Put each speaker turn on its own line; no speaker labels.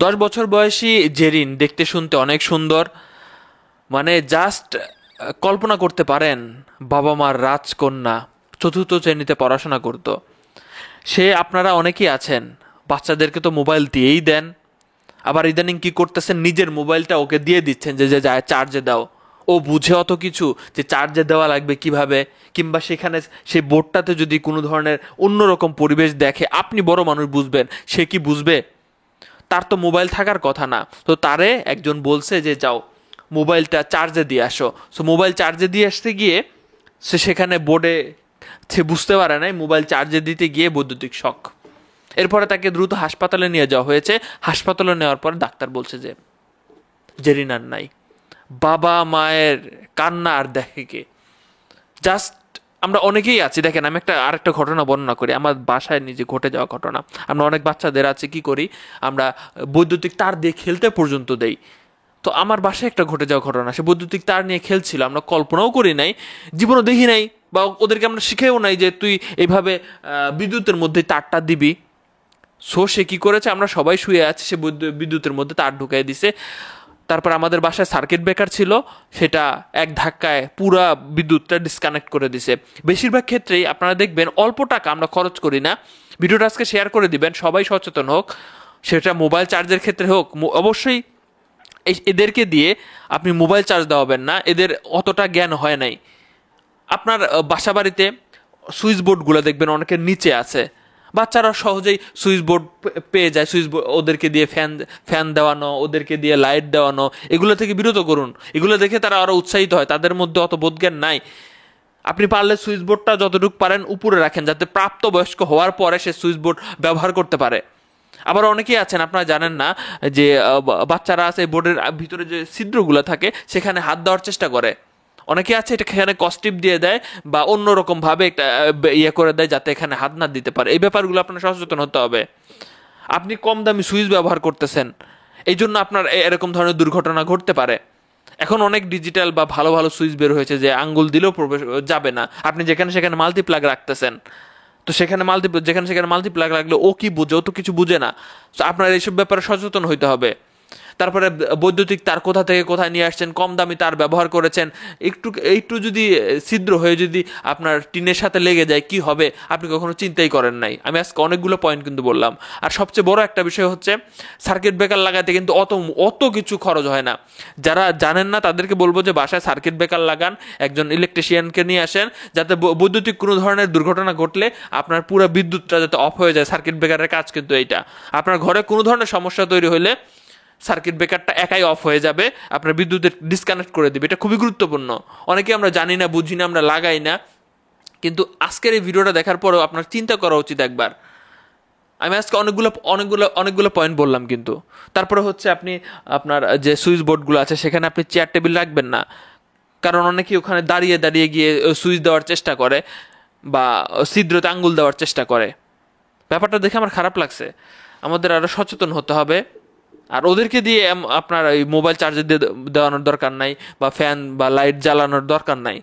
10 বছর বয়সী জেরিন দেখতে শুনতে অনেক সুন্দর, মানে জাস্ট কল্পনা করতে পারেন বাবা মার রাজকন্যা, 4র্থ শ্রেণীতে পড়াশোনা করত সে। আপনারা অনেকেই আছেন বাচ্চাদেরকে তো মোবাইল দিয়েই দেন, আবার ইদানিং কি করতেছেন, নিজের মোবাইলটা ওকে দিয়ে দিচ্ছেন যে যে যায় চার্জে দাও। ও বুঝে অত কিছু যে চার্জে দেওয়া লাগবে কিভাবে, কিংবা সেখানে সেই বোর্ডটাতে যদি কোনো ধরনের অন্যরকম পরিবেশ দেখে, আপনি বড় মানুষ বুঝবেন, সে কি বুঝবে? তার তো মোবাইল থাকার কথা না। তো তারে একজন বলছে যে যাও মোবাইলটা চার্জে দিয়ে আসো। সো মোবাইল চার্জে দিয়ে আসতে গিয়ে সে সেখানে বোর্ডে সে বুঝতে পারে নাই মোবাইল চার্জে দিতে গিয়ে বৈদ্যুতিক শক। এরপরে তাকে দ্রুত হাসপাতালে নিয়ে যাওয়া হয়েছে। হাসপাতালে নেওয়ার পর ডাক্তার বলছে যে জেরিন আর নাই। বাবা মায়ের কান্না আর দেখে কে? জাস্ট আমরা অনেকেই আছি, দেখেন আমি আরেকটা ঘটনা বর্ণনা করি, আমার বাসায় নিজে ঘটে যাওয়া ঘটনা। আমরা অনেক বাচ্চাদের আছে কি করি, আমরা বৈদ্যুতিক তার দিয়ে খেলতে পর্যন্ত দেই। তো আমার বাসায় একটা ঘটে যাওয়া ঘটনা, সে বৈদ্যুতিক তার নিয়ে খেলছিল, আমরা কল্পনাও করি নাই, জীবনও দেখি নাই, বা ওদেরকে আমরা শিখেও নাই যে তুই এইভাবে বিদ্যুতের মধ্যে তারটা দিবি। সো সে কি করেছে, আমরা সবাই শুয়ে আছি, সে বিদ্যুতের মধ্যে তার ঢুকাই দিছে। তারপর আমাদের বাসায় সার্কিট ব্রেকার ছিল, সেটা এক ধাক্কায় পুরা বিদ্যুৎটা ডিসকানেক্ট করে দিছে। বেশিরভাগ ক্ষেত্রেই আপনারা দেখবেন অল্প টাকা আমরা খরচ করি না। ভিডিওটা আজকে শেয়ার করে দিবেন, সবাই সচেতন হোক, সেটা মোবাইল চার্জের ক্ষেত্রে হোক। অবশ্যই এদেরকে দিয়ে আপনি মোবাইল চার্জ দেওয়াবেন না, এদের অতটা জ্ঞান হয় নাই। আপনার বাসা বাড়িতে সুইচ বোর্ডগুলো দেখবেন অনেকের নিচে আছে, বাচ্চারা সহজেই সুইচ বোর্ড পেয়ে যায়। সুইচ বোর্ড ওদেরকে দিয়ে ফ্যান দেওয়ানো, ওদেরকে দিয়ে লাইট দেওয়ানো, এগুলো থেকে বিরত করুন। এগুলো দেখে তারা আরও উৎসাহিত হয়, তাদের মধ্যে অত বোধজ্ঞান নাই। আপনি পারলে সুইচ বোর্ডটা যতটুকু পারেন উপরে রাখেন, যাতে প্রাপ্তবয়স্ক হওয়ার পরে সে সুইচ বোর্ড ব্যবহার করতে পারে। আবার অনেকেই আছেন আপনারা জানেন না যে বাচ্চারা আছে বোর্ডের ভিতরে যে ছিদ্রগুলো থাকে সেখানে হাত দেওয়ার চেষ্টা করে। অনেকে আছে এটা এখানে কস্টিপ দিয়ে দেয় বা অন্যরকম ভাবে একটা ইয়ে করে দেয় যাতে এখানে হাত না দিতে পারে। এই ব্যাপারগুলো আপনার সচেতন হতে হবে। আপনি কম দামি সুইচ ব্যবহার করতেছেন, এই জন্য আপনার এরকম ধরনের দুর্ঘটনা ঘটতে পারে। এখন অনেক ডিজিটাল বা ভালো ভালো সুইচ বের হয়েছে যে আঙ্গুল দিলেও প্রবেশ যাবে না, আপনি যেখানে সেখানে মাল্টিপ্লাগ রাখতেছেন। তো সেখানে যেখানে সেখানে মাল্টিপ্লাগ রাখলে ও কি বুঝে? ও তো কিছু বুঝে না। তো আপনার এইসব ব্যাপারে সচেতন হইতে হবে। তারপরে বৈদ্যুতিক তার কোথা থেকে কোথায় নিয়ে আসছেন, কম দামি তার ব্যবহার করেছেন, একটু যদি ছিদ্র হয়ে যদি আপনার টিনের সাথে লেগে যায় কি হবে আপনি কখনো চিন্তাই করেন নাই। আমি আজকে অনেকগুলো পয়েন্ট কিন্তু বললাম। আর সবচেয়ে বড় একটা বিষয় হচ্ছে সার্কিট ব্রেকার লাগাতে কিন্তু অত কিছু খরচ হয় না। যারা জানেন না তাদেরকে বলবো যে বাসায় সার্কিট ব্রেকার লাগান, একজন ইলেকট্রিশিয়ানকে নিয়ে আসেন, যাতে বৈদ্যুতিক কোনো ধরনের দুর্ঘটনা ঘটলে আপনার পুরো বিদ্যুৎটা যাতে অফ হয়ে যায়। সার্কিট ব্রেকারের কাজ কিন্তু এইটা। আপনার ঘরে কোনো ধরনের সমস্যা তৈরি হলে সার্কিট ব্রেকারটা একাই অফ হয়ে যাবে, আপনার বিদ্যুতের ডিসকানেক্ট করে দিবে। এটা খুবই গুরুত্বপূর্ণ। অনেকে আমরা জানি না, বুঝি না, আমরা লাগাই না, কিন্তু আজকের এই ভিডিওটা দেখার পরেও আপনার চিন্তা করা উচিত একবার। আমি আজকে অনেকগুলো পয়েন্ট বললাম, কিন্তু তারপরে হচ্ছে আপনি আপনার যে সুইচ বোর্ডগুলো আছে সেখানে আপনি চেয়ার টেবিল রাখবেন না, কারণ অনেকেই ওখানে দাঁড়িয়ে দাঁড়িয়ে গিয়ে সুইচ দেওয়ার চেষ্টা করে বা ছিদ্রতে আঙ্গুল দেওয়ার চেষ্টা করে। ব্যাপারটা দেখে আমার খারাপ লাগছে। আমাদের আরও সচেতন হতে হবে। আর ওদেরকে দিয়ে আপনার এই মোবাইল চার্জে দেওয়ানোর দরকার নাই বা ফ্যান বা লাইট জ্বালানোর দরকার নাই।